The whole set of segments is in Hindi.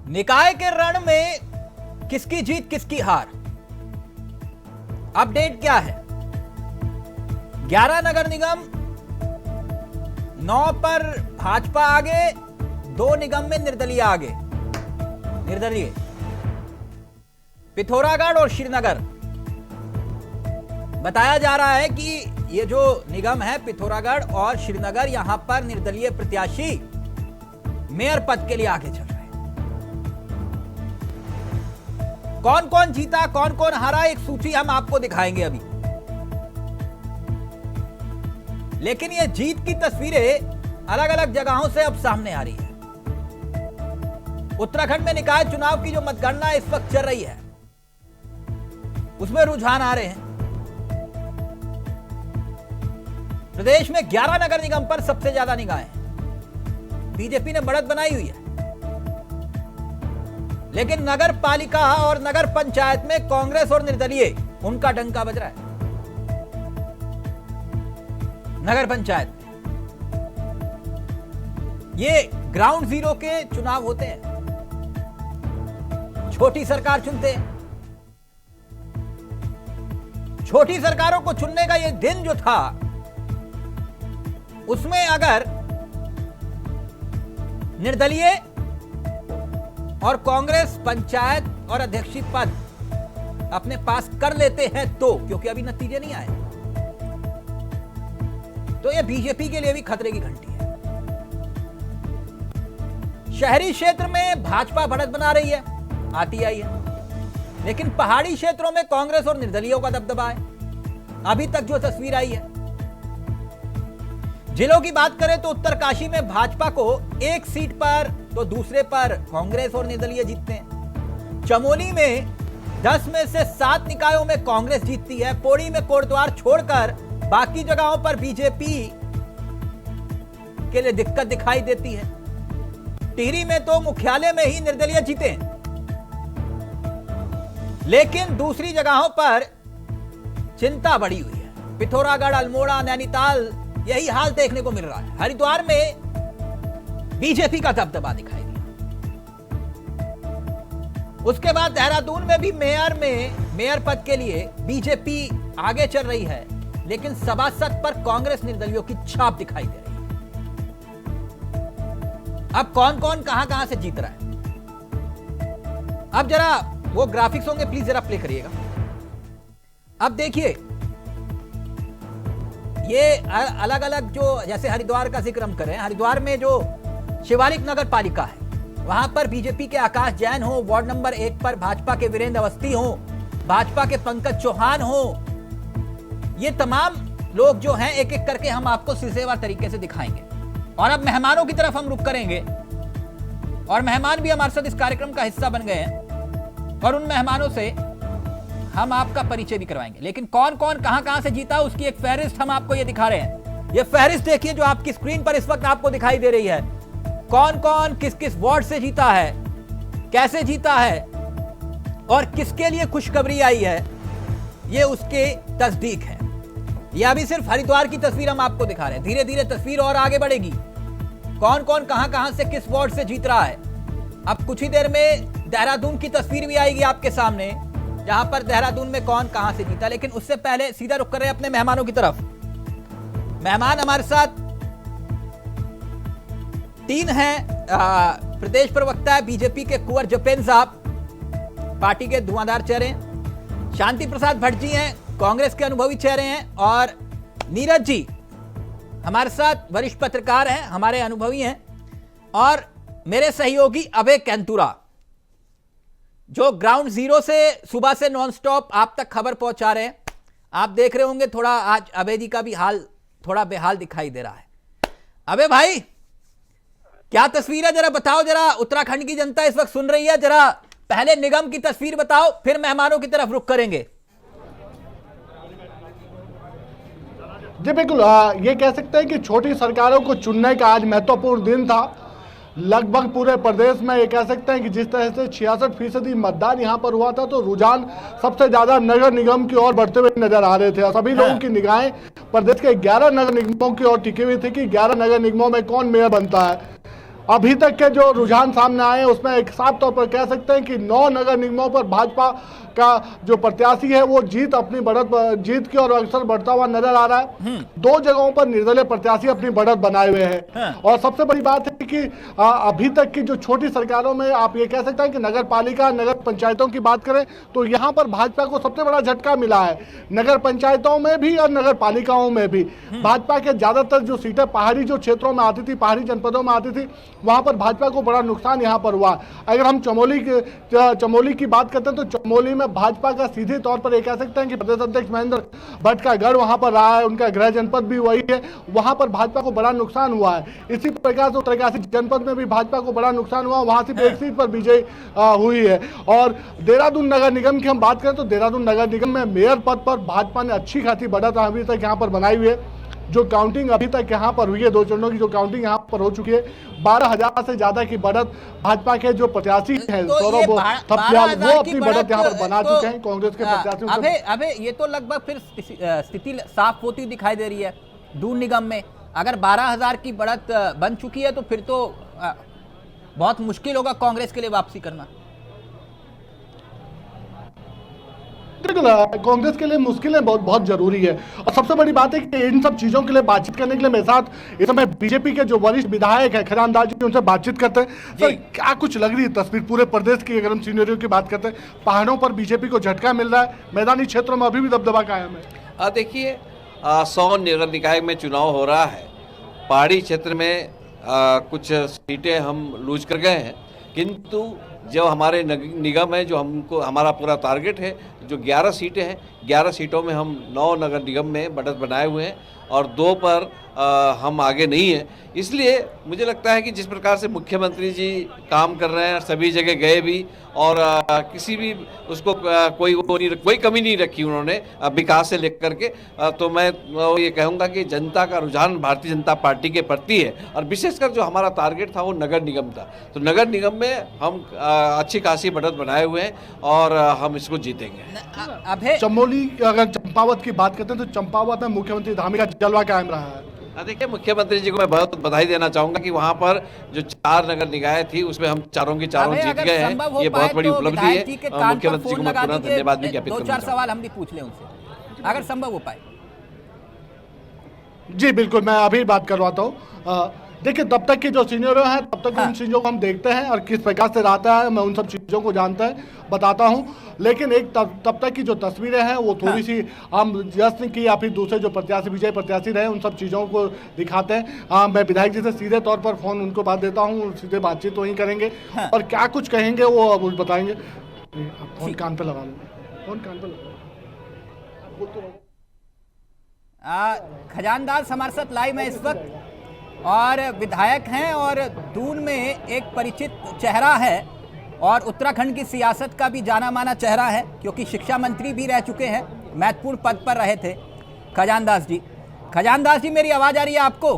निकाय के रण में किसकी जीत किसकी हार, अपडेट क्या है। 11 नगर निगम, 9 पर भाजपा आगे, 2 निगम में निर्दलीय आगे। निर्दलीय पिथौरागढ़ और श्रीनगर। बताया जा रहा है कि ये जो निगम है पिथौरागढ़ और श्रीनगर, यहां पर निर्दलीय प्रत्याशी मेयर पद के लिए आगे चल रहे हैं। कौन कौन जीता कौन कौन हारा, एक सूची हम आपको दिखाएंगे अभी। लेकिन ये जीत की तस्वीरें अलग अलग जगहों से अब सामने आ रही है। उत्तराखंड में निकाय चुनाव की जो मतगणना इस वक्त चल रही है, उसमें रुझान आ रहे हैं। प्रदेश में 11 नगर निगम पर सबसे ज्यादा निगाहें बीजेपी ने बढ़त बनाई हुई है। लेकिन नगर पालिका और नगर पंचायत में कांग्रेस और निर्दलीय, उनका डंका बज रहा है। नगर पंचायत ये ग्राउंड जीरो के चुनाव होते हैं, छोटी सरकार चुनते हैं। छोटी सरकारों को चुनने का ये दिन जो था, उसमें अगर निर्दलीय और कांग्रेस पंचायत और अध्यक्षीय पद अपने पास कर लेते हैं तो, क्योंकि अभी नतीजे नहीं आए, तो यह बीजेपी के लिए भी खतरे की घंटी है। शहरी क्षेत्र में भाजपा बढ़त बना रही है, आती आई है। लेकिन पहाड़ी क्षेत्रों में कांग्रेस और निर्दलीयों का दबदबा है, अभी तक जो तस्वीर आई है। जिलों की बात करें तो उत्तरकाशी में भाजपा को एक सीट पर, तो दूसरे पर कांग्रेस और निर्दलीय जीतते हैं। चमोली में 10 में से 7 निकायों में कांग्रेस जीतती है। पौड़ी में कोटद्वार छोड़कर बाकी जगहों पर बीजेपी के लिए दिक्कत दिखाई देती है। टिहरी में तो मुख्यालय में ही निर्दलीय जीते हैं, लेकिन दूसरी जगहों पर चिंता बढ़ी हुई है। पिथौरागढ़, अल्मोड़ा, नैनीताल, यही हाल देखने को मिल रहा है। हरिद्वार में बीजेपी का दबदबा दिखाई दिया। उसके बाद देहरादून में भी मेयर पद के लिए बीजेपी आगे चल रही है, लेकिन सभासद पर कांग्रेस निर्दलीयों की छाप दिखाई दे रही है। अब कौन कौन कहां से जीत रहा है, अब जरा वो ग्राफिक्स होंगे, प्लीज जरा प्ले करिएगा। अब देखिए, ये अलग अलग जो, जैसे हरिद्वार का जिक्र हम करें, हरिद्वार में जो शिवालिक नगर पालिका है, वहां पर बीजेपी के आकाश जैन हो, वार्ड नंबर 1 पर भाजपा के वीरेंद्र अवस्थी हो, भाजपा के पंकज चौहान हो, ये तमाम लोग जो हैं एक एक करके हम आपको सिलसिलेवार तरीके से दिखाएंगे। और अब मेहमानों की तरफ हम रुख करेंगे, और मेहमान भी हमारे साथ इस कार्यक्रम का हिस्सा बन गए हैं, और उन मेहमानों से हम आपका परिचय भी करवाएंगे। लेकिन कौन कौन कहां से जीता, उसकी एक फहरिस्त हम आपको ये दिखा रहे हैं। ये फहरिस्त देखिए जो आपकी स्क्रीन पर इस वक्त आपको दिखाई दे रही है। कौन कौन किस किस वार्ड से जीता है, कैसे जीता है, और किसके लिए खुशखबरी आई है, ये उसके तस्दीक है। ये अभी सिर्फ हरिद्वार की तस्वीर हम आपको दिखा रहे हैं, धीरे धीरे तस्वीर और आगे बढ़ेगी। कौन कौन कहां से किस वार्ड से जीत रहा है। अब कुछ ही देर में देहरादून की तस्वीर भी आएगी आपके सामने, जहां पर देहरादून में कौन कहां से जीता। लेकिन उससे पहले सीधा रुक कर रहे हैं अपने मेहमानों की तरफ। मेहमान हमारे साथ 3 हैं। प्रदेश प्रवक्ता है बीजेपी के कुंवर जपेन साहब, पार्टी के धुआंधार चेहरे हैं। शांति प्रसाद भट्ट जी हैं, कांग्रेस के अनुभवी चेहरे हैं। और नीरज जी हमारे साथ वरिष्ठ पत्रकार हैं, हमारे अनुभवी हैं। और मेरे सहयोगी अभय कैंतुरा, जो ग्राउंड जीरो से सुबह से नॉनस्टॉप आप तक खबर पहुंचा रहे हैं। आप देख रहे होंगे थोड़ा आज अभय जी का भी हाल थोड़ा बेहाल दिखाई दे रहा है। अभय भाई, क्या तस्वीर है, जरा बताओ। जरा उत्तराखंड की जनता इस वक्त सुन रही है, जरा पहले निगम की तस्वीर बताओ, फिर मेहमानों की तरफ रुख करेंगे। जी बिल्कुल, ये कह सकते हैं कि छोटी सरकारों को चुनने का आज महत्वपूर्ण दिन था। लगभग पूरे प्रदेश में ये कह सकते हैं कि जिस तरह से 66% मतदान यहाँ पर हुआ था, तो रुझान सबसे ज्यादा नगर निगम की ओर बढ़ते हुए नजर आ रहे थे। सभी लोगों की निगाहें प्रदेश के 11 नगर निगमों की ओर टिकी हुई थी कि 11 नगर निगमों में कौन मेयर बनता है। अभी तक के जो रुझान सामने आए हैं उसमें एक साफ तौर पर कह सकते हैं कि 9 नगर निगमों पर भाजपा का जो प्रत्याशी है वो जीत की और अक्सर बढ़ता हुआ नजर आ रहा है। 2 जगहों पर निर्दलीय प्रत्याशी अपनी बढ़त बनाए हुए हैं। और सबसे बड़ी बात है कि अभी तक की जो छोटी सरकारों में आप ये कह सकते हैं कि नगर पालिका, नगर पंचायतों की बात करें तो यहाँ पर भाजपा को सबसे बड़ा झटका मिला है। नगर पंचायतों में भी और नगर पालिकाओं में भी भाजपा के ज्यादातर जो सीटें पहाड़ी जो क्षेत्रों में आती थी, पहाड़ी जनपदों में आती थी, वहां पर भाजपा को बड़ा नुकसान यहां पर हुआ। अगर हम चमोली की बात करते हैं तो चमोली में भाजपा का सीधे तौर पर ये कह सकते हैं कि प्रदेश अध्यक्ष महेंद्र भट्ट का गढ़ वहां पर रहा है, उनका गृह जनपद भी वही है, वहां पर भाजपा को बड़ा नुकसान हुआ है। इसी प्रकार से उत्तरकाशी जनपद में भी भाजपा को बड़ा नुकसान हुआ, वहां सिर्फ एक सीट पर विजय हुई है। और देहरादून नगर निगम की हम बात करें तो देहरादून नगर निगम में मेयर पद पर भाजपा ने अच्छी खासी बढ़त अभी तक यहाँ पर बनाई हुई है। जो काउंटिंग अभी तक यहाँ पर हुई है, 2 चरणों की जो काउंटिंग यहाँ पर हो चुकी है, 12,000 से ज्यादा की बढ़त भाजपा के जो प्रत्याशी हैं सौरभ थपलियाल वो अपनी बढ़त यहाँ पर बना चुके हैं कांग्रेस के प्रत्याशी। अबे ये तो लगभग फिर स्थिति साफ होती दिखाई दे रही है। दून निगम में अगर 12,000 की बढ़त बन चुकी है तो फिर तो बहुत मुश्किल होगा कांग्रेस के लिए वापसी करना। कांग्रेस के लिए मुश्किलें बहुत जरूरी है। और सबसे बड़ी बात है कि इन सब चीजों के लिए बातचीत करने के लिए मेरे साथ इस समय बीजेपी के जो वरिष्ठ विधायक है खजानदास जी, उनसे बातचीत करते हैं। सर क्या कुछ लग रही है तस्वीर पूरे प्रदेश की? अगर हम सीनियरियों की बात करते हैं, पहाड़ों पर बीजेपी को झटका मिल रहा है, मैदानी क्षेत्रों में अभी भी दबदबा कायम है। देखिए 100 नगर निकाय में चुनाव हो रहा है, पहाड़ी क्षेत्र में कुछ सीटें हम लूज कर गए हैं, किंतु जो हमारे निगम है, जो हमको हमारा पूरा टारगेट है, जो 11 सीटें हैं, 11 सीटों में हम 9 नगर निगम में बढ़त बनाए हुए हैं और 2 पर हम आगे नहीं हैं। इसलिए मुझे लगता है कि जिस प्रकार से मुख्यमंत्री जी काम कर रहे हैं, सभी जगह गए भी और किसी भी उसको कोई कमी नहीं रखी उन्होंने विकास से लेकर के, तो मैं ये कहूँगा कि जनता का रुझान भारतीय जनता पार्टी के प्रति है। और विशेषकर जो हमारा टारगेट था वो नगर निगम था, तो नगर निगम में हम अच्छी खासी बढ़त बनाए हुए हैं और हम इसको जीतेंगे। चमोली अगर चंपावत की बात करते हैं तो चंपावत में मुख्यमंत्री धामी का जलवा कायम रहा है। देखिए मुख्यमंत्री जी को मैं बहुत बधाई देना चाहूंगा कि वहां पर जो 4 नगर निकाय थी उसमें हम चारों की चारों जीत गए हैं। ये बहुत बड़ी उपलब्धि है। मुख्यमंत्री जी को मैं पूरा धन्यवाद भी ज्ञापित करना चाहूंगा। 2-4 सवाल हम भी पूछ लें उनसे अगर संभव हो पाए। जी बिल्कुल, मैं अभी बात करवाता हूँ। देखिए तब तक की जो सीनियर हैं तब तक उन चीज़ों को हम देखते हैं और किस प्रकार से रहता है, मैं उन सब चीज़ों को जानता है बताता हूं। लेकिन एक तब तक की जो तस्वीरें हैं वो थोड़ी सी हम जश्न की या फिर दूसरे जो प्रत्याशी विजय प्रत्याशी रहे उन सब चीज़ों को दिखाते हैं। मैं विधायक जी से सीधे तौर पर फोन उनको बात देता हूँ, सीधे बातचीत वहीं करेंगे और क्या कुछ कहेंगे वो अब बताएंगे। फोन कान पे लगा लो, फोन कान पे लगा। खजानदास हमारे साथ लाइव में इस वक्त और विधायक हैं और दून में एक परिचित चेहरा है और उत्तराखंड की सियासत का भी जाना माना चेहरा है क्योंकि शिक्षा मंत्री भी रह चुके हैं, महत्वपूर्ण पद पर रहे थे खजानदास जी। खजानदास जी मेरी आवाज आ रही है आपको?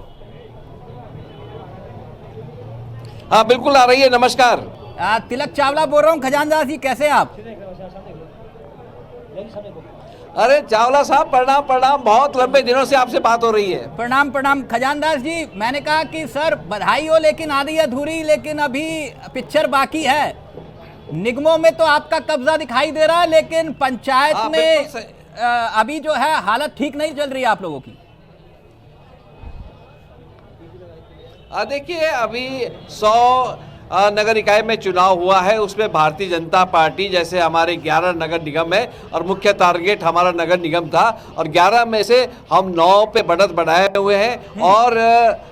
हाँ बिल्कुल आ रही है, नमस्कार। तिलक चावला बोल रहा हूँ। खजानदास जी कैसे आप? अरे चावला साहब प्रणाम प्रणाम, बहुत लंबे दिनों से आपसे बात हो रही है। प्रणाम प्रणाम। खजानदास जी मैंने कहा कि सर बधाई हो लेकिन आधी अधूरी, लेकिन अभी पिक्चर बाकी है। निगमों में तो आपका कब्जा दिखाई दे रहा है लेकिन पंचायत में अभी जो है हालत ठीक नहीं चल रही है आप लोगों की। देखिए अभी 100 नगर निकाय में चुनाव हुआ है, उसमें भारतीय जनता पार्टी जैसे हमारे 11 नगर निगम है और मुख्य टारगेट हमारा नगर निगम था और 11 में से हम 9 पे बढ़त बढ़ाए हुए हैं और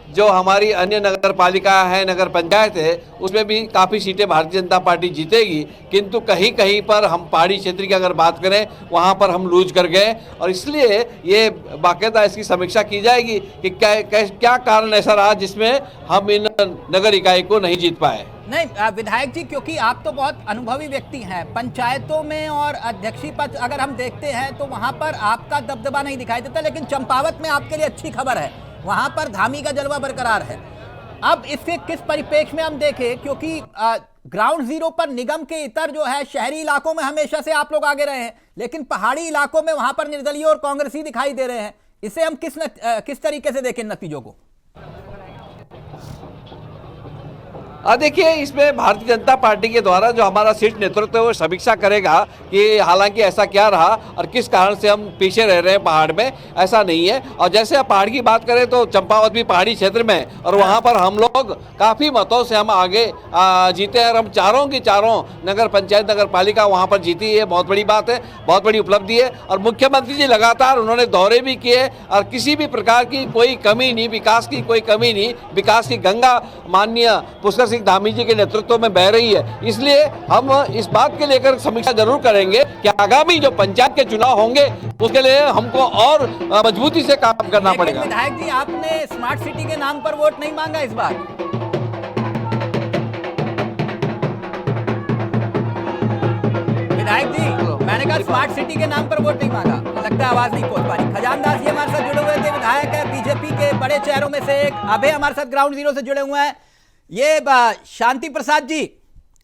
जो हमारी अन्य नगर पालिका है, नगर पंचायत है, उसमें भी काफ़ी सीटें भारतीय जनता पार्टी जीतेगी, किंतु कहीं कहीं पर हम पहाड़ी क्षेत्र की अगर बात करें वहाँ पर हम लूज कर गए और इसलिए ये बाकायदा इसकी समीक्षा की जाएगी कि क्या कारण ऐसा रहा जिसमें हम इन नगर इकाई को नहीं जीत पाए। नहीं विधायक जी, क्योंकि आप तो बहुत अनुभवी व्यक्ति हैं पंचायतों में और अध्यक्षीय पद अगर हम देखते हैं तो वहाँ पर आपका दबदबा नहीं दिखाई देता, लेकिन चंपावत में आपके लिए अच्छी खबर है, वहां पर धामी का जलवा बरकरार है। अब इससे किस परिप्रेक्ष्य में हम देखें, क्योंकि ग्राउंड जीरो पर निगम के इतर जो है शहरी इलाकों में हमेशा से आप लोग आगे रहे हैं, लेकिन पहाड़ी इलाकों में वहां पर निर्दलीय और कांग्रेसी दिखाई दे रहे हैं। इसे हम किस तरीके से देखें नतीजों को? देखिए, इसमें भारतीय जनता पार्टी के द्वारा जो हमारा शीर्ष नेतृत्व है वो समीक्षा करेगा कि हालांकि ऐसा क्या रहा और किस कारण से हम पीछे रह रहे हैं पहाड़ में, ऐसा नहीं है। और जैसे आप पहाड़ की बात करें तो चंपावत भी पहाड़ी क्षेत्र में है और वहां पर हम लोग काफ़ी मतों से हम आगे जीते हैं और हम चारों की चारों नगर पंचायत नगर पालिका वहाँ पर जीती है। बहुत बड़ी बात है, बहुत बड़ी उपलब्धि है। और मुख्यमंत्री जी लगातार उन्होंने दौरे भी किए और किसी भी प्रकार की कोई कमी नहीं, विकास की कोई कमी नहीं। विकास की गंगा माननीय पुष्कर सिंह धामी जी के नेतृत्व में बह रही है। इसलिए हम इस बात के लेकर समीक्षा जरूर करेंगे कि आगामी जो पंचायत के चुनाव होंगे उसके लिए हमको और मजबूती से काम करना पड़ेगा। विधायक जी, आपने स्मार्ट सिटी के नाम पर वोट नहीं मांगा इस बार? विधायक जी, मैंने कहा स्मार्ट सिटी के नाम पर वोट नहीं मांगा। लगता है आवाज नहीं पहुंच पा रही। खजानदास जी हमारे साथ जुड़े हुए थे, विधायक है, बीजेपी के बड़े चेहरों में से एक। अभय हमारे साथ ग्राउंड जीरो से जुड़े हुए हैं। ये शांति प्रसाद जी,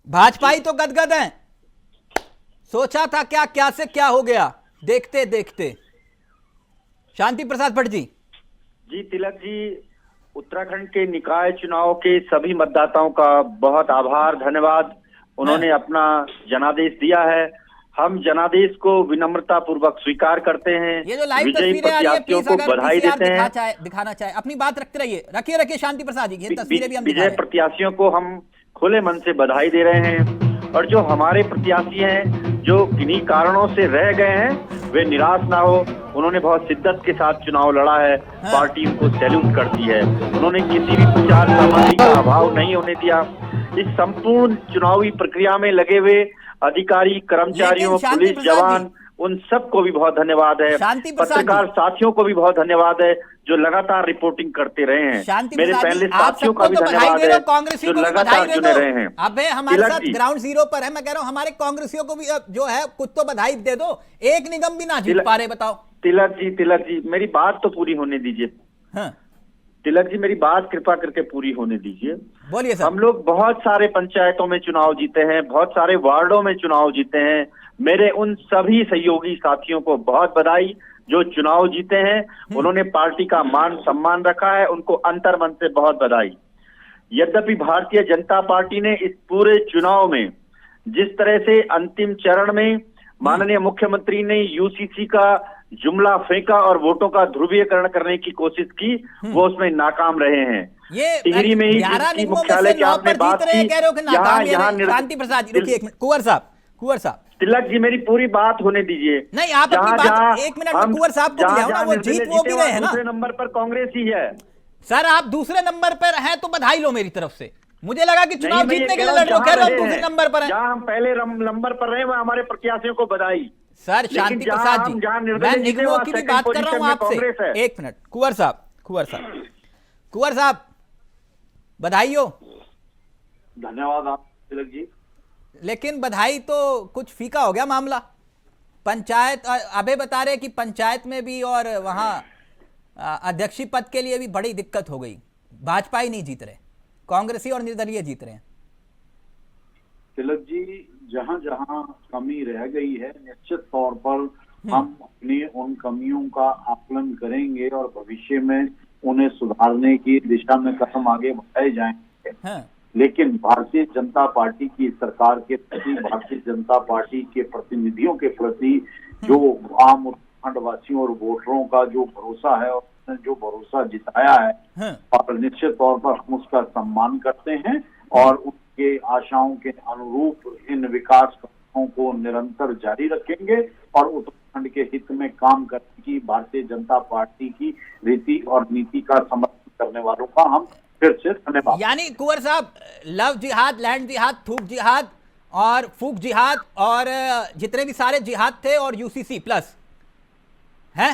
भाजपाई तो गदगद हैं। सोचा था क्या से क्या हो गया देखते देखते। शांति प्रसाद भट्ट जी। जी तिलक जी, उत्तराखंड के निकाय चुनाव के सभी मतदाताओं का बहुत आभार, धन्यवाद। उन्होंने अपना जनादेश दिया है। हम जनादेश को विनम्रता पूर्वक स्वीकार करते हैं। ये जो लाइव विजयी तस्वीरें आ रही है, प्रत्याशियों प्लीज को अगर बधाई देते हैं। दिखाना चाहे अपनी बात रखते रहिए, रखिए शांति प्रसाद जी, ये तस्वीरें भी हम दिखा विजय रहे हैं। प्रत्याशियों को हम खुले मन से बधाई दे रहे हैं। और जो हमारे प्रत्याशी हैं जो किन्हीं कारणों से रह गए हैं वे निराश ना हो। उन्होंने बहुत शिद्दत के साथ चुनाव लड़ा है। पार्टी उनको सैल्यूट करती है। उन्होंने किसी भी प्रचार सामग्री का अभाव नहीं होने दिया। इस संपूर्ण चुनावी प्रक्रिया में लगे हुए अधिकारी, कर्मचारियों, पुलिस जवान, उन सबको भी बहुत धन्यवाद है। पत्रकार साथियों को भी बहुत धन्यवाद है जो लगातार रिपोर्टिंग करते रहे हैं। मेरे पहले साथियों का भी धन्यवाद है जो लगातार जुड़े रहे हैं। अब हमारे साथ ग्राउंड जीरो पर है। मैं कह रहा हूँ हमारे कांग्रेसियों को भी जो है कुछ तो बधाई दे दो। एक निगम भी ना जीत पा रहे, बताओ। तिलक जी मेरी बात तो पूरी होने दीजिए। हाँ। तिलक जी मेरी बात कृपा करके पूरी होने दीजिए। बोलिए सर। हम लोग बहुत सारे पंचायतों में चुनाव जीते हैं, बहुत सारे वार्डों में चुनाव जीते हैं। मेरे उन सभी सहयोगी साथियों को बहुत बधाई जो चुनाव जीते हैं। उन्होंने पार्टी का मान सम्मान रखा है, उनको अंतर मन से बहुत बधाई। यद्यपि भारतीय जनता पार्टी ने इस पूरे चुनाव में जिस तरह से अंतिम चरण में माननीय मुख्यमंत्री ने यूसीसी का जुमला फेंका और वोटों का ध्रुवीकरण करने की कोशिश की, वो उसमें नाकाम रहे हैं। ये टिहरी में ही जिसकी मुख्यालय की आपने बात की, यहाँ शांति प्रसाद जी, रुकिए एक मिनट। कुंवर साहब तिलक जी मेरी पूरी बात होने दीजिए। नहीं, आप अपनी बात एक मिनट में कुंवर साहब को बुलाओ ना, वो जीत वो भी रहे हैं ना। दूसरे नंबर पर कांग्रेस ही है। सर आप दूसरे नंबर पर हैं तो बधाई लो मेरी तरफ से। मुझे लगा कि चुनाव जीतने के लिए लड़ रहे हो, दूसरे नंबर पर हैं। जहां हम पहले नंबर पर रहे वहां हमारे प्रत्याशियों को बधाई। सर शांति प्रसाद जी, मैं निगमों की भी बात कर रहा हूं आपसे। एक मिनट कुंवर साहब बधाई हो। धन्यवाद आप तिलक जी। लेकिन बधाई तो कुछ फीका हो गया मामला। पंचायत अबे बता रहे कि पंचायत में भी और वहां अध्यक्षी पद के लिए भी बड़ी दिक्कत हो गई। भाजपा ही नहीं जीत रहे, कांग्रेसी और निर्दलीय जीत रहे हैं। तिलक जी, जहां जहां कमी रह गई है निश्चित तौर पर हम अपनी उन कमियों का आकलन करेंगे और भविष्य में उन्हें सुधारने की दिशा में कदम आगे बढ़ाए जाएंगे। लेकिन भारतीय जनता पार्टी की सरकार के प्रति, भारतीय जनता पार्टी के प्रतिनिधियों के प्रति जो आम उत्तराखंड वासियों और वोटरों का जो भरोसा है और उसने जो भरोसा जिताया है, और निश्चित तौर पर हम उसका सम्मान करते हैं और उनके आशाओं के अनुरूप इन विकास कार्यों को निरंतर जारी रखेंगे और उत्तराखंड के हित में काम करने की भारतीय जनता पार्टी की रीति और नीति का समर्थन करने वालों का हम फिर से धन्यवाद। यानी कुंवर साहब, लव जिहाद, लैंड जिहाद, थूक जिहाद और फूक जिहाद और जितने भी सारे जिहाद थे और यूसीसी प्लस है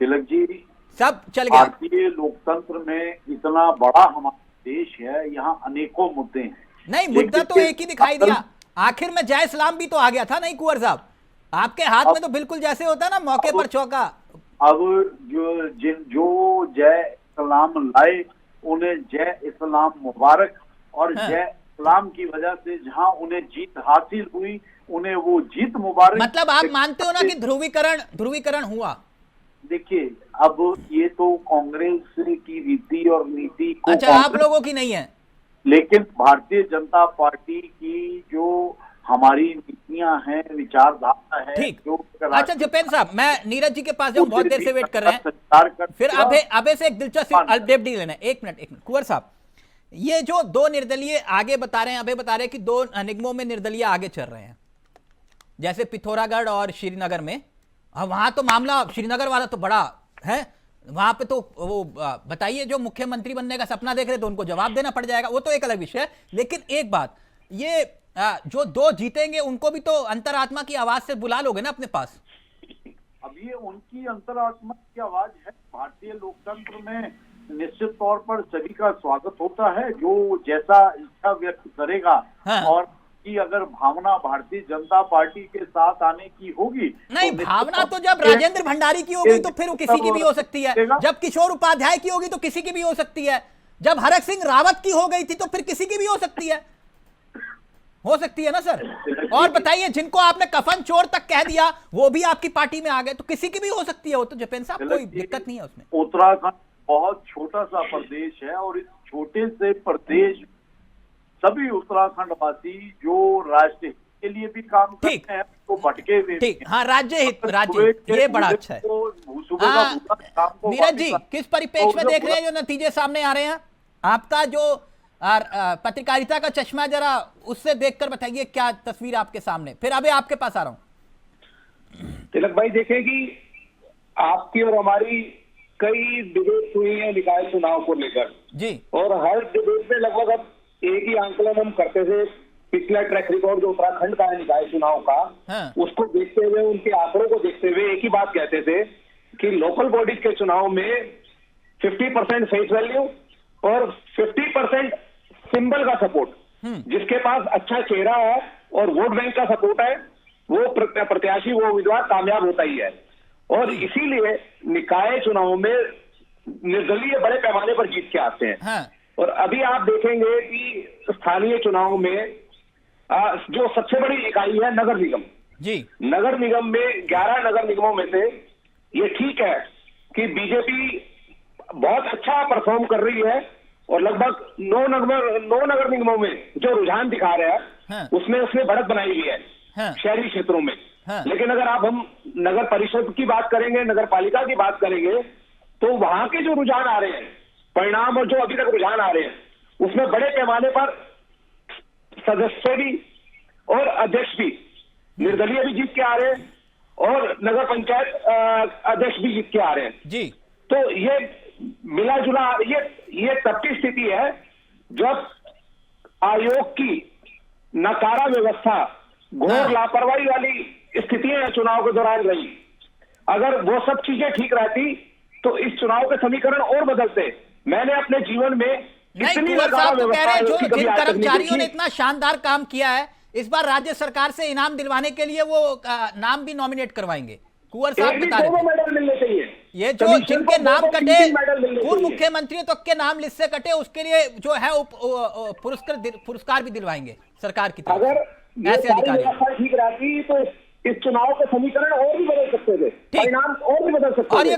तिलक जी, सब चल गया। भारतीय लोकतंत्र में इतना बड़ा हमारा देश है, यहाँ अनेकों मुद्दे हैं। नहीं, मुद्दा तो एक ही दिखाई दिया। आखिर में जय सलाम भी तो आ गया था। नहीं कुंवर साहब, आपके हाथ में तो बिल्कुल जैसे होता है ना मौके पर चौका। अब जो जय सलाम लाए उन्हें जय इस्लाम मुबारक, और जय इस्लाम की वजह से जहां उन्हें जीत हासिल हुई उन्हें वो जीत मुबारक। मतलब आप मानते हो ना कि ध्रुवीकरण हुआ? देखिए, अब ये तो कांग्रेस की रीति और नीति को, अच्छा, आप लोगों की नहीं है? लेकिन भारतीय जनता पार्टी की जो हमारी नीतियां हैं, विचारधारा है, ठीक। जो अच्छा जपेंद्र साहब, मैं नीरज जी के पास जाऊं, बहुत देर से वेट कर रहे हैं, संचार कर फिर अबे से एक दिलचस्प अपडेट डी लेना है। एक मिनट कुंवर साहब, ये जो दो निर्दलीय आगे बता रहे हैं, अबे बता रहे हैं कि दो निगमों में निर्दलीय आगे चल रहे हैं, जैसे पिथौरागढ़ और श्रीनगर में। वहां तो मामला श्रीनगर वाला तो बड़ा है, वहां पे तो वो बताइए, जो मुख्यमंत्री बनने का सपना देख रहे तो उनको जवाब देना पड़ जाएगा, वो तो एक अलग विषय है। लेकिन एक बात, ये जो दो जीतेंगे उनको भी तो अंतरात्मा की आवाज से बुला लोगे ना अपने पास? अब ये उनकी अंतरात्मा की आवाज है। भारतीय लोकतंत्र में निश्चित तौर पर सभी का स्वागत होता है, जो जैसा इच्छा व्यक्त करेगा। हाँ। और कि अगर भावना भारतीय जनता पार्टी के साथ आने की होगी, नहीं, तो भावना तो जब राजेंद्र भंडारी की होगी तो फिर वो किसी की भी हो सकती है, जब किशोर उपाध्याय की होगी तो किसी की भी हो सकती है, जब हरक सिंह रावत की हो गई थी तो फिर किसी की भी हो सकती है ना सर? और बताइए, जिनको आपने कफन चोर तक कह दिया वो भी आपकी पार्टी में आ गए, तो किसी की भी हो सकती है वो तो। जपेंद्र साहब, कोई दिक्कत नहीं है उसमें। उत्तराखंड बहुत छोटा सा प्रदेश है, और इस छोटे से प्रदेश सभी उत्तराखंड वासी जो राष्ट्र हित के लिए भी काम करते हैं, तो भटके हुए ठीक, हाँ, राज्य हित, ये बड़ा अच्छा है। नीरज जी, किस परिप्रेक्ष्य में देख रहे हैं जो नतीजे सामने आ रहे हैं? आपका जो पत्रकारिता का चश्मा, जरा उससे देखकर बताइए क्या तस्वीर आपके सामने। फिर अभी आपके पास आ रहा हूं। तिलक भाई, देखें कि आपकी और हमारी कई डिबेट हुई है निकाय चुनाव को लेकर जी, और हर डिबेट में लगभग अब एक ही आंकलन हम करते थे। पिछला ट्रैक रिकॉर्ड जो उत्तराखंड का है निकाय चुनाव का, हाँ। उसको देखते हुए, उनके आंकड़ों को देखते हुए एक ही बात कहते थे कि लोकल बॉडी के चुनाव में 50% फेस वैल्यू और 50% सिंबल का सपोर्ट, जिसके पास अच्छा चेहरा है और वोट बैंक का सपोर्ट है, वो प्रत्याशी, वो उम्मीदवार कामयाब होता ही है। और इसीलिए निकाय चुनाव में निर्दलीय बड़े पैमाने पर जीत के आते हैं। हाँ। और अभी आप देखेंगे कि स्थानीय चुनाव में जो सबसे बड़ी इकाई है नगर निगम जी, नगर निगम में 11 नगर निगमों में से ये ठीक है कि बीजेपी बहुत अच्छा परफॉर्म कर रही है, और लगभग 9 नगर निगमों में जो रुझान दिखा रहा है, हाँ। उसमें उसने बढ़त बनाई हुई है, हाँ। शहरी क्षेत्रों में। हाँ। लेकिन अगर आप हम नगर परिषद की बात करेंगे, नगर पालिका की बात करेंगे, तो वहां के जो रुझान आ रहे हैं, परिणाम और जो अभी तक रुझान आ रहे हैं, उसमें बड़े पैमाने पर सदस्य भी और अध्यक्ष भी, निर्दलीय भी जीत के आ रहे हैं, और नगर पंचायत अध्यक्ष भी जीत के आ रहे हैं जी। तो ये मिला जुला, ये तब की स्थिति है जब आयोग की नकारा व्यवस्था, घोर लापरवाही वाली स्थितियां चुनाव के दौरान रही। अगर वो सब चीजें ठीक रहती तो इस चुनाव के समीकरण और बदलते। मैंने अपने जीवन में नहीं, कुंवर साहब तो कह रहे हैं जिन कर्मचारियों ने इतना शानदार काम किया है, इस बार राज्य सरकार से इनाम दिलवाने के लिए वो नाम भी नॉमिनेट करवाएंगे। कुंवर साहब बता रहे थे मेडल मिलने चाहिए। ये जो जिनके नाम कटे, पूर्व मुख्यमंत्री तक के नाम लिस्ट से कटे, उसके लिए जो है पुरस्कार भी दिलवाएंगे सरकार की तरफ। अगर ऐसे अधिकारी ठीक रहती तो इस चुनाव के समीकरण और भी बदल सकते थे, परिणाम और भी बदल सकते थे। और ये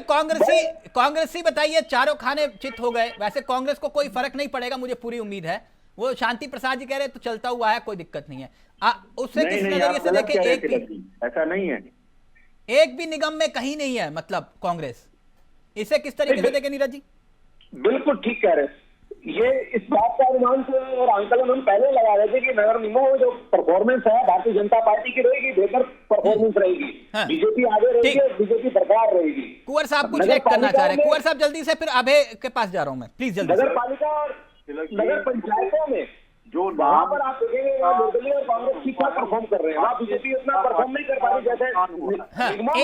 कांग्रेसी बताइए, चारों खाने चित हो गए। वैसे कांग्रेस को कोई फर्क नहीं पड़ेगा, मुझे पूरी उम्मीद है। वो शांति प्रसाद जी कह रहे तो चलता हुआ है, कोई दिक्कत नहीं है। उससे किस नजरिए से देखें, एक भी ऐसा नहीं है, एक भी निगम में कहीं नहीं है मतलब कांग्रेस, इसे किस तरीके से देखें नीरज जी? बिल्कुल ठीक कह रहे हैं। ये इस बात का अनुमान और आंकलन हम पहले लगा रहे थे कि नगर निगमों में जो परफॉर्मेंस है भारतीय जनता पार्टी की रहेगी, बेहतर परफॉर्मेंस रहेगी। हाँ। बीजेपी आगे रहेगी और बीजेपी बरकरार रहेगी। कुंवर साहब कुछ रेट करना चाह रहे हैं। कुंवर साहब जल्दी से, फिर अभय के पास जा रहा हूं मैं, प्लीज जल्दी। नगर पालिका और नगर पंचायतों में जो वहां पर आप देखेंगे निर्दलीय और कांग्रेस ठीक ठाक परफॉर्म कर रहे हैं, वहां बीजेपी उतना परफॉर्म नहीं कर पा रही जैसे।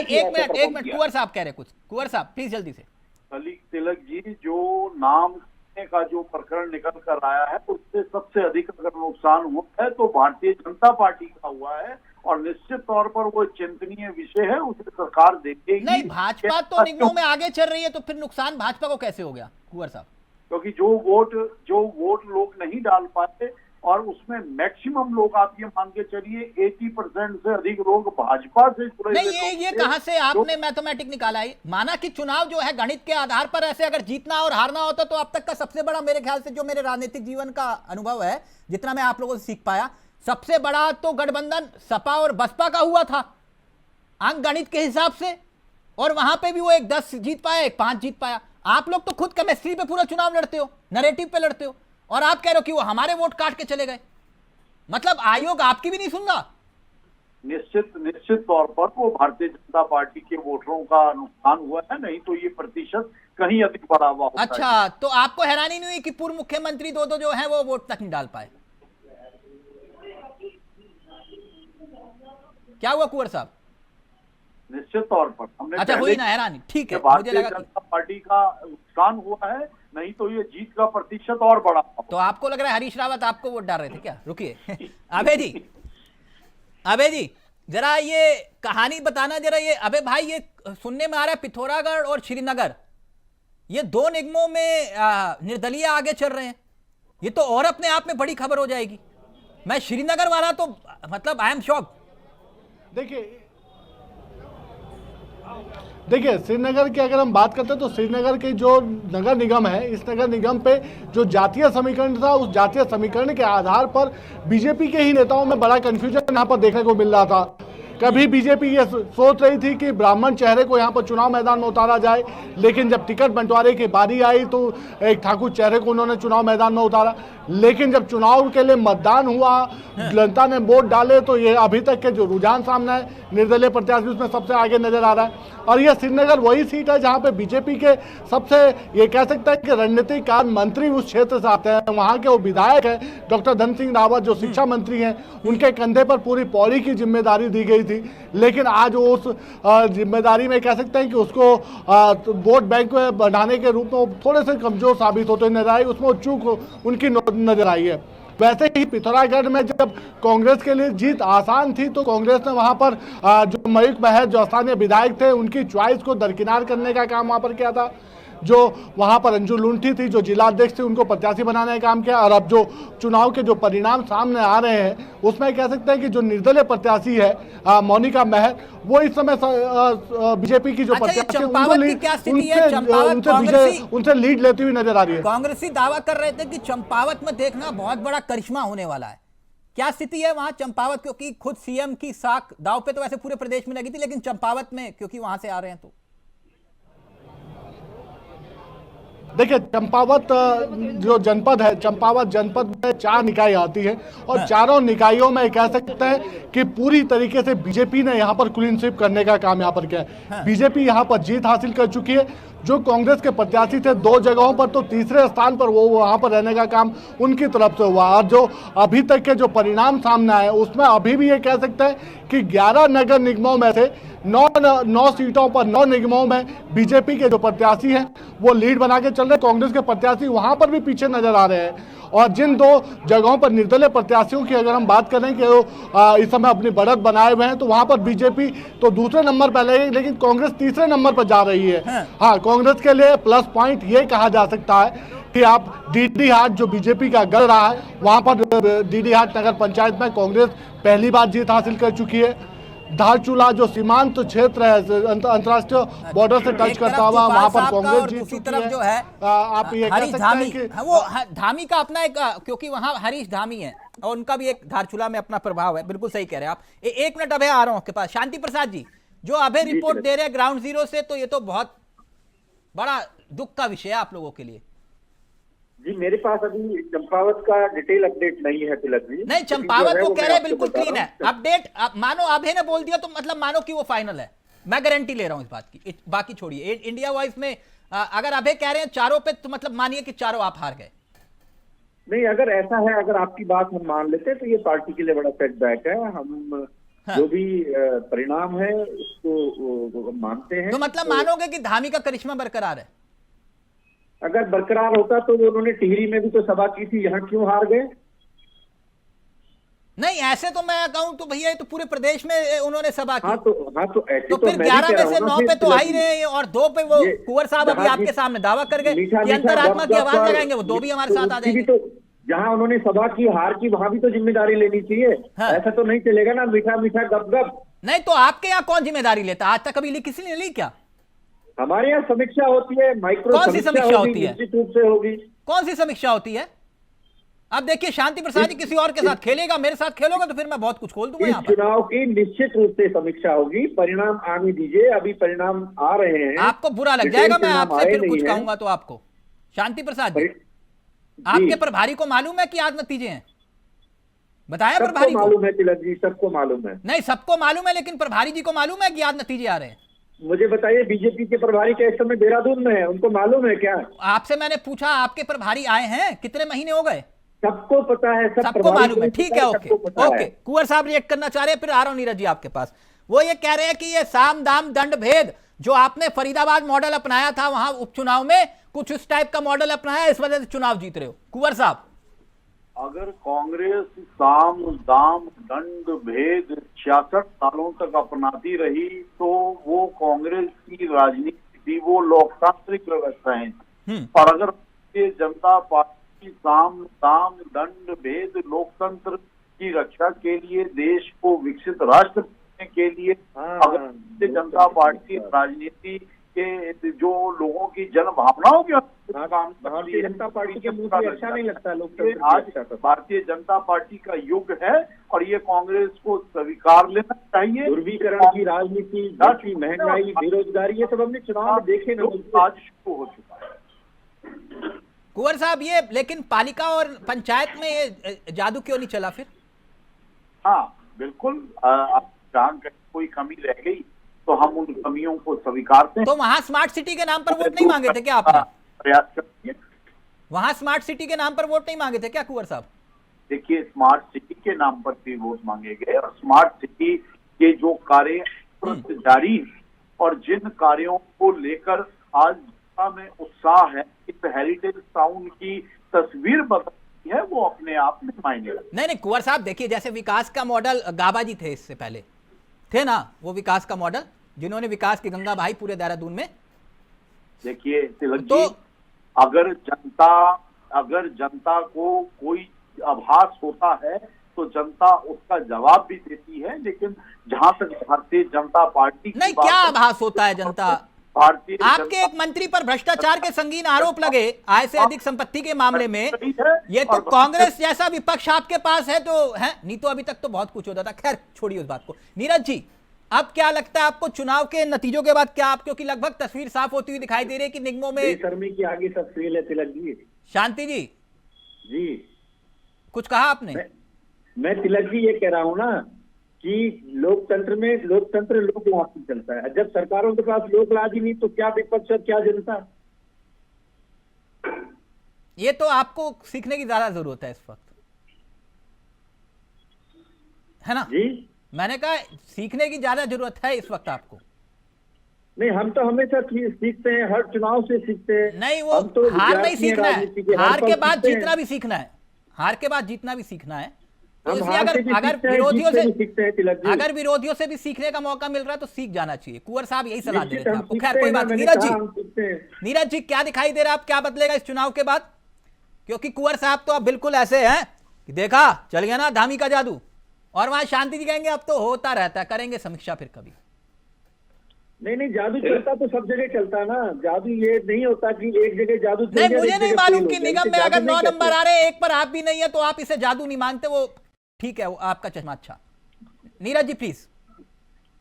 एक मिनट कुंवर साहब कह रहे कुछ। कुंवर साहब प्लीज जल्दी से। तिलक जी, जो नाम का जो प्रकरण निकल कर आया है, उससे सबसे अधिक अगर नुकसान हुआ है तो भारतीय जनता पार्टी का हुआ है, और निश्चित तौर पर वो चिंतनीय विषय है, उसे सरकार देखेगी। नहीं, भाजपा तो निगमों में आगे चल रही है, तो फिर नुकसान भाजपा को कैसे हो गया कुंवर साहब? क्योंकि जो वोट लोग नहीं डाल पाते, और उसमें मैक्सिमम लोग आप ये मान के चलिए 80% से अधिक लोग भाजपा से जुड़े नहीं, हुए लोग ये थे। कहां से आपने मैथमेटिक निकाला है? माना कि चुनाव जो है गणित के आधार पर ऐसे अगर जीतना और हारना होता तो अब तक का सबसे बड़ा, मेरे ख्याल से जो मेरे राजनीतिक जीवन का अनुभव है, जितना मैं आप लोगों से सीख पाया, सबसे बड़ा तो गठबंधन सपा और बसपा का हुआ था अंक गणित के हिसाब से, और वहां पे भी वो एक 10 जीत पाया, एक 5 जीत पाया। आप लोग तो खुद केमिस्ट्री पे पूरा चुनाव लड़ते हो, नैरेटिव पे लड़ते हो, और आप कह रहे हो कि वो हमारे वोट काट के चले गए। मतलब आयोग आपकी भी नहीं सुन रहा। निश्चित तौर पर वो भारतीय जनता पार्टी के वोटरों का नुकसान हुआ है, नहीं तो ये प्रतिशत कहीं अधिक बढ़ा हुआ होता है। अच्छा, तो आपको हैरानी नहीं हुई कि पूर्व मुख्यमंत्री दो जो है वो वोट तक नहीं डाल पाए? क्या हुआ कुंवर साहब? निश्चित तौर पर हमने अच्छा, हुई ना हैरानी, ठीक है, मुझे भारतीय लगा जनता पार्टी का नुकसान हुआ है, नहीं तो ये जीत का प्रतिशत और बढ़ा। तो आपको लग रहा है हरीश रावत आपको वोट डाल रहे थे क्या? रुकिए अभय जी जरा ये कहानी बताना जरा। ये अबे भाई, ये सुनने में आ रहा है पिथौरागढ़ और श्रीनगर, ये 2 निगमों में निर्दलीय आगे चल रहे हैं। ये तो और अपने आप में बड़ी खबर हो जाएगी। मैं श्रीनगर वाला तो मतलब आई एम शॉक। देखिए श्रीनगर की अगर हम बात करते हैं तो श्रीनगर के जो नगर निगम है, इस नगर निगम पे जो जातीय समीकरण था, उस जातीय समीकरण के आधार पर बीजेपी के ही नेताओं में बड़ा कंफ्यूजन यहाँ पर देखने को मिल रहा था। कभी बीजेपी ये सोच रही थी कि ब्राह्मण चेहरे को यहाँ पर चुनाव मैदान में उतारा जाए, लेकिन जब टिकट बंटवारे की बारी आई तो एक ठाकुर चेहरे को उन्होंने चुनाव मैदान में उतारा। लेकिन जब चुनाव के लिए मतदान हुआ, जनता ने वोट डाले, तो ये अभी तक के जो रुझान सामने है, निर्दलीय प्रत्याशी उसमें सबसे आगे नजर आ रहा है। और ये श्रीनगर वही सीट है जहाँ पे बीजेपी के सबसे, ये कह सकते हैं कि रणनीतिक कार्य मंत्री उस क्षेत्र से आते हैं। वहाँ के वो विधायक है डॉक्टर धन सिंह रावत, जो शिक्षा मंत्री हैं, उनके कंधे पर पूरी पौड़ी की जिम्मेदारी दी गई थी। लेकिन आज वो उस जिम्मेदारी में कह सकते हैं कि उसको वोट बैंक में बढ़ाने के रूप में थोड़े से कमजोर साबित होते नजर आए, उसमें चूक उनकी नजर आई है। वैसे ही पिथौरागढ़ में जब कांग्रेस के लिए जीत आसान थी तो कांग्रेस ने वहां पर जो मयूख महर जो स्थानीय विधायक थे, उनकी च्वाइस को दरकिनार करने का काम वहां पर किया था। जो वहां पर अंजू लुंठी थी, जो जिला अध्यक्ष थी, उनको प्रत्याशी बनाने का काम किया। और अब जो चुनाव के जो परिणाम सामने आ रहे हैं, उसमें कह सकते हैं कि जो निर्दलीय प्रत्याशी है मोनिका महर, वो इस समय बीजेपी की जो प्रत्याशी उनसे लीड लेती हुई नजर आ रही है। कांग्रेसी दावा कर रहे थे कि चंपावत में देखना बहुत बड़ा करिश्मा होने वाला है। क्या स्थिति है वहां चंपावत? क्योंकि खुद सीएम की साख दाव पे तो वैसे पूरे प्रदेश में लगी थी, लेकिन चंपावत में क्योंकि वहां से आ रहे हैं तो देखिए, चंपावत जो जनपद है, चंपावत जनपद में 4 निकाय आती है और चारों निकायों में कह सकते हैं कि पूरी तरीके से बीजेपी ने यहाँ पर क्लीन स्वीप करने का काम यहाँ पर किया है। बीजेपी यहाँ पर जीत हासिल कर चुकी है। जो कांग्रेस के प्रत्याशी थे 2 जगहों पर, तो तीसरे स्थान पर वो वहाँ पर रहने का काम उनकी तरफ से हुआ। और जो अभी तक के जो परिणाम सामने आए, उसमें अभी भी ये कह सकते हैं कि 11 नगर निगमों में से 9 सीटों पर, 9 निगमों में बीजेपी के जो प्रत्याशी हैं वो लीड बना के चल रहे। कांग्रेस के प्रत्याशी वहां पर भी पीछे नजर आ रहे हैं। और जिन 2 जगहों पर निर्दलीय प्रत्याशियों की अगर हम बात करें कि वो इस समय अपनी बढ़त बनाए हुए हैं, तो वहां पर बीजेपी तो दूसरे नंबर पर है, लेकिन कांग्रेस तीसरे नंबर पर जा रही है। हाँ, कांग्रेस के लिए प्लस पॉइंट ये कहा जा सकता है कि आप डीडी हाट जो बीजेपी का गढ़ रहा है, वहां पर डीडी हाट नगर पंचायत में कांग्रेस पहली बार जीत हासिल कर चुकी है। धारचूला जो सीमांत क्षेत्र है, अंतर्राष्ट्रीय बॉर्डर से टच करता हुआ, वहां पर कांग्रेस जीत चुकी है। जो है आप ये कह सकते हैं कि वो धामी का अपना एक, क्योंकि वहां हरीश धामी है और उनका भी एक धारचूला में अपना प्रभाव है। बिल्कुल सही कह रहे हैं आप। 1 मिनट अभय आ रहा हूं आपके पास। शांति प्रसाद जी, जो अभय रिपोर्ट दे रहे हैं ग्राउंड जीरो से, तो ये तो बहुत बड़ा दुख का विषय है आप लोगों के लिए। जी, मेरे पास अभी चंपावत का डिटेल अपडेट नहीं है तिलक जी। नहीं, चंपावत तो कह रहे हैं बिल्कुल क्लीन है अपडेट। मानो अभय ने बोल दिया तो मतलब मानो कि वो फाइनल है। मैं गारंटी ले रहा हूं इस बात की। बाकी छोड़िए, इंडिया वॉइस में अगर अभय कह रहे हैं चारों पे, तो मतलब मानिए कि चारों आप हार गए। नहीं, अगर ऐसा है, अगर आपकी बात हम मान लेते हैं तो ये पार्टी के लिए बड़ा सेटबैक है। हम जो भी परिणाम है उसको मानते हैं। तो मतलब मानोगे कि धामी का करिश्मा बरकरार है? अगर बरकरार होता तो उन्होंने टिहरी में भी तो सभा की थी, यहाँ क्यों हार गए? नहीं, ऐसे तो मैं कहूं तो भैया तो पूरे प्रदेश में उन्होंने सभा की। हाँ तो ऐसे तो फिर 11 में से 9 पे तो आ ही रहे हैं, और 2 पे वो कुंवर साहब अभी आपके सामने दावा कर गए कि अंतरात्मा की आवाज लगाएंगे, वो 2 भी हमारे साथ आ जाएंगे। जहां उन्होंने सभा की हार की वहां भी तो जिम्मेदारी लेनी चाहिए। हाँ। ऐसा तो नहीं चलेगा ना मीठा मीठा गप गप। नहीं तो आपके यहाँ कौन जिम्मेदारी लेता? आज तक कभी किसी ने ली क्या? हमारे यहाँ समीक्षा होती है, माइक्रो कौन सी समीक्षा होती है? निश्चित रूप से होगी। कौन सी समीक्षा होती है? अब देखिए शांति प्रसाद जी किसी और के साथ खेलेगा, मेरे साथ खेलोगे तो फिर मैं बहुत कुछ खोल दूंगा इस यहाँ पर। चुनाव की निश्चित रूप से समीक्षा होगी, परिणाम आने दीजिए, अभी परिणाम आ रहे हैं। आपको बुरा लग जाएगा मैं परिणाम आपसे आए फिर नहीं कुछ हैं। कहूंगा तो आपको। शांति प्रसाद जी, जी। आपके प्रभारी को मालूम है कि आज नतीजे हैं? बताया सबको प्रभारी को? मालूम है तिलक जी, सबको मालूम है। नहीं, सबको मालूम है, लेकिन प्रभारी जी को मालूम है कि आज नतीजे आ रहे हैं? मुझे बताइए, बीजेपी के प्रभारी के इस समय देहरादून में है, उनको मालूम है क्या? आपसे मैंने पूछा, आपके प्रभारी आए हैं, कितने महीने हो गए? सबको पता है, सब सबको प्रभारी मालूम है, को ठीक पता है, ओके सबको पता है। ओके। कुंवर साहब रिएक्ट करना चाह रहे हैं, फिर आ रहा हूं नीरज जी आपके पास। वो ये कह रहे हैं कि ये साम दाम दंड भेद जो आपने फरीदाबाद मॉडल अपनाया था वहां उपचुनाव में, कुछ इस टाइप का मॉडल अपनाया, इस वजह से चुनाव जीत रहे हो। कुंवर साहब, अगर कांग्रेस साम दाम दंड भेद 66 सालों तक अपनाती रही तो वो कांग्रेस की राजनीति थी, वो लोकतांत्रिक व्यवस्थाएं थी। और अगर भारतीय जनता पार्टी साम दाम दंड भेद लोकतंत्र की रक्षा के लिए, देश को विकसित राष्ट्र बनाने के लिए, अगर भारतीय जनता पार्टी राजनीति के जो लोगों की जन भावनाओं के काम, भारतीय जनता पार्टी के मुंह से अच्छा नहीं लगता लोकतंत्र। आज भारतीय जनता पार्टी का युग है और ये कांग्रेस को स्वीकार लेना चाहिए। ध्रुवीकरण की राजनीति, बढ़ती महंगाई, बेरोजगारी, ये सब हमने चुनाव में देखे ना। आज शुरू हो चुका है। कुंवर साहब, ये लेकिन पालिका और पंचायत में ये जादू क्यों नहीं चला फिर? हाँ बिल्कुल, अब जहाँ कोई कमी रह गई तो हम उन कमियों को स्वीकारते हैं। तो वहां स्मार्ट सिटी के नाम पर वोट नहीं मांगे थे क्या आपने? प्रयास करेंगे। वहां स्मार्ट सिटी के नाम पर वोट नहीं मांगे थे क्या कुंवर साहब? देखिए, स्मार्ट सिटी के नाम पर भी वोट मांगे गए और स्मार्ट सिटी के जो कार्य जारी और जिन कार्यों को लेकर आज में उत्साह है, इस हेरिटेज टाउन की तस्वीर बदलती है, वो अपने आप में मायने रखती है। नहीं कुंवर साहब, देखिए जैसे विकास का मॉडल गाबा जी थे, इससे पहले थे ना वो विकास का मॉडल, जिन्होंने विकास की गंगा बहाई पूरे देहरादून में। देखिए तिलक जी, अगर जनता को कोई आभास होता है तो जनता उसका जवाब भी देती है, लेकिन जहां तक भारतीय जनता पार्टी नहीं, क्या आभास होता है जनता? आपके एक मंत्री पर भ्रष्टाचार के संगीन आरोप लगे, आय से अधिक संपत्ति के मामले में। ये तो कांग्रेस जैसा विपक्ष आपके पास है तो है, नहीं तो अभी तक तो बहुत कुछ होता था। खैर छोड़िए उस बात को। नीरज जी, अब क्या लगता है आपको चुनाव के नतीजों के बाद? क्या आप, क्योंकि लगभग तस्वीर साफ होती हुई दिखाई दे रही है कि निगमों में बेशर्मी की आगे सब फेल है तिलक जी। शांति जी जी कुछ कहा आपने? मैं तिलक जी ये कह रहा हूं ना कि लोकतंत्र लोकलाज से चलता है। जब सरकारों के पास लोकलाज ही नहीं तो क्या विपक्ष और क्या जनता? ये तो आपको सीखने की ज्यादा जरूरत है इस वक्त, है ना जी? मैंने कहा सीखने की ज्यादा जरूरत है इस वक्त आपको। नहीं, हम तो हमेशा सीखते हैं, हर चुनाव से सीखते हैं। नहीं, वो तो हार नहीं सीखना है, हार के बाद सीखते जीतना हैं। भी सीखना है, हार के बाद जीतना भी सीखना है। तो हम इसलिए हार से भी अगर सीखते हैं, विरोधियों जीत से भी सीखते हैं तिलक जी। अगर विरोधियों से भी सीखने का मौका मिल रहा है तो सीख जाना चाहिए। कुंवर साहब यही सलाह दे निश्चित रहे थे हम आपको। सीखते खैर कोई हैं ना, बात। मैंने नीरज कहा हम सीखते हैं। जी, नीरज जी क्या दिखाई दे रहा है, आप क्या बदलेगा इस चुनाव के बाद? क्योंकि कुंवर साहब तो अब बिल्कुल ऐसे हैं कि देखा चल गया ना धामी का जादू, और वहां शांति जी कहेंगे अब तो होता रहता है, करेंगे समीक्षा फिर कभी। नहीं, जादू चलता तो सब जगह चलता ना। जादू ये नहीं होता कि एक जगह जादू चल नहीं, जाए, मुझे एक नहीं जगह मालूम फेल कि हो जाए। निगम इसे में अगर जादू 9 नहीं नंबर कहते। आ रहे हैं, एक पर आप भी नहीं है तो आप इसे जादू नहीं मानते, वो ठीक है, वो आपका चश्मा। अच्छा नीरज जी प्लीज।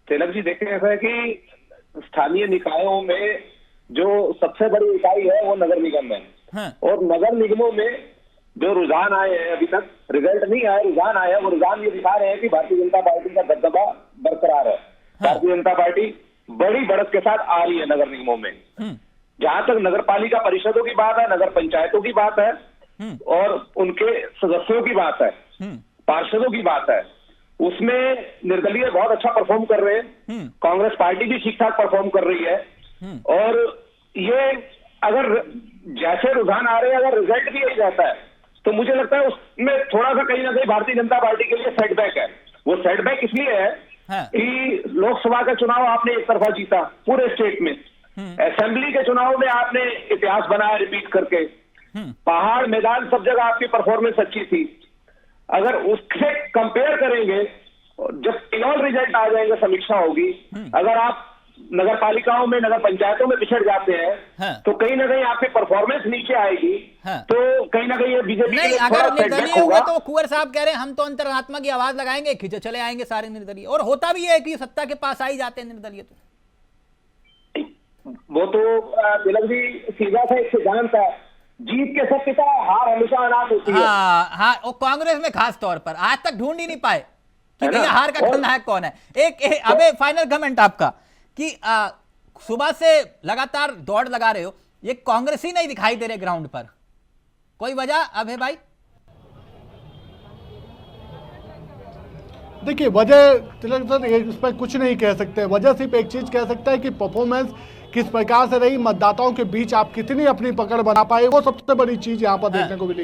तिलक जी देखें, ऐसा है कि स्थानीय निकायों में जो सबसे बड़ी इकाई है वो नगर निगम है। हाँ। और नगर निगमों में जो रुझान आए हैं, अभी तक रिजल्ट नहीं आया, रुझान आया, वो रुझान ये दिखा रहे हैं कि भारतीय जनता पार्टी का दबदबा बरकरार है। भारतीय जनता पार्टी बड़ी बढ़त के साथ आ रही है नगर निगमों में। जहां तक नगर पालिका परिषदों की बात है, नगर पंचायतों की बात है और उनके सदस्यों की बात है, पार्षदों की बात है, उसमें निर्दलीय बहुत अच्छा परफॉर्म कर रहे हैं। कांग्रेस पार्टी भी ठीक ठाक परफॉर्म कर रही है। और ये अगर जैसे रुझान आ रहे हैं, अगर रिजल्ट भी यही रहता है तो मुझे लगता है उसमें थोड़ा सा कहीं ना कहीं भारतीय जनता पार्टी के लिए सेटबैक है। वो सेटबैक इसलिए है कि लोकसभा का चुनाव आपने एक तरफा जीता पूरे स्टेट में, असेंबली के चुनाव में आपने इतिहास बनाया रिपीट करके, पहाड़ मैदान सब जगह आपकी परफॉर्मेंस अच्छी थी। अगर उससे कंपेयर करेंगे, जब फाइनल रिजल्ट आ जाएंगे, समीक्षा होगी, अगर आप नगर पालिकाओं में, नगर पंचायतों में पिछड़ जाते हैं, तो कहीं ना कहीं आपकी परफॉर्मेंस नीचे आएगी। तो कहीं ना कहीं ये बीजेपी नहीं, अगर निर्दलीय हुए तो कुंवर साहब कह रहे हैं हम तो अंतरात्मा की आवाज लगाएंगे, खींचे चले आएंगे सारे निर्दलीय, और होता भी है कि सत्ता के पास आ ही जाते हैं निर्दलीय। तो वो तो तिलक जी सीधा सा एक सिद्धांत है, जीत के सब पिता, हार हमेशा अनाथ होती है। हाँ, और कांग्रेस में खास तौर पर आज तक ढूंढ ही नहीं पाए कि भैया हार का खलनायक कौन है। अबे फाइनल कमेंट आपका कि सुबह से लगातार दौड़ लगा रहे हो, ये कांग्रेस ही नहीं दिखाई दे रहे ग्राउंड पर, कोई वजह अभय भाई? देखिए, वजह तिलक सर इस पर कुछ नहीं कह सकते। वजह सिर्फ एक चीज कह सकता है कि परफॉर्मेंस किस प्रकार से रही, मतदाताओं के बीच आप कितनी अपनी पकड़ बना पाए, वो सबसे बड़ी चीज यहाँ पर देखने को मिली।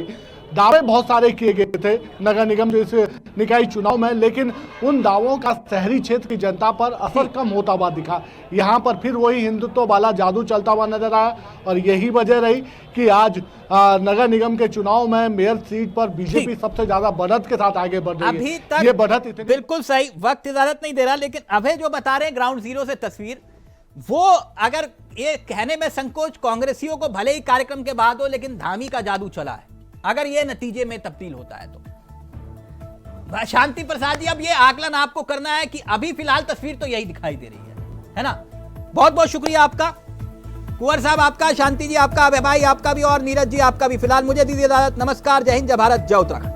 दावे बहुत सारे किए गए थे नगर निगम जैसे निकाय चुनाव में, लेकिन उन दावों का शहरी क्षेत्र की जनता पर असर कम होता हुआ दिखा। यहाँ पर फिर वही हिंदुत्व वाला जादू चलता हुआ नजर आया, और यही वजह रही कि आज नगर निगम के चुनाव में मेयर सीट पर बीजेपी सबसे ज्यादा बढ़त के साथ आगे बढ़ रही है। अभी तक ये बढ़त इतनी बिल्कुल सही, वक्त इजाजत नहीं दे रहा, लेकिन अभय जो बता रहे हैं ग्राउंड जीरो से तस्वीर, वो अगर ये कहने में संकोच कांग्रेसियों को भले ही कार्यक्रम के बाद हो, लेकिन धामी का जादू चला है, अगर ये नतीजे में तब्दील होता है तो। शांति प्रसाद जी, अब ये आकलन आपको करना है कि अभी फिलहाल तस्वीर तो यही दिखाई दे रही है ना? बहुत बहुत शुक्रिया आपका कुंवर साहब, आपका, शांति जी आपका, अभय भाई आपका भी, और नीरज जी आपका भी। फिलहाल मुझे दीजिए इजाजत। नमस्कार, जय हिंद, जय भारत, जय उत्तराखंड।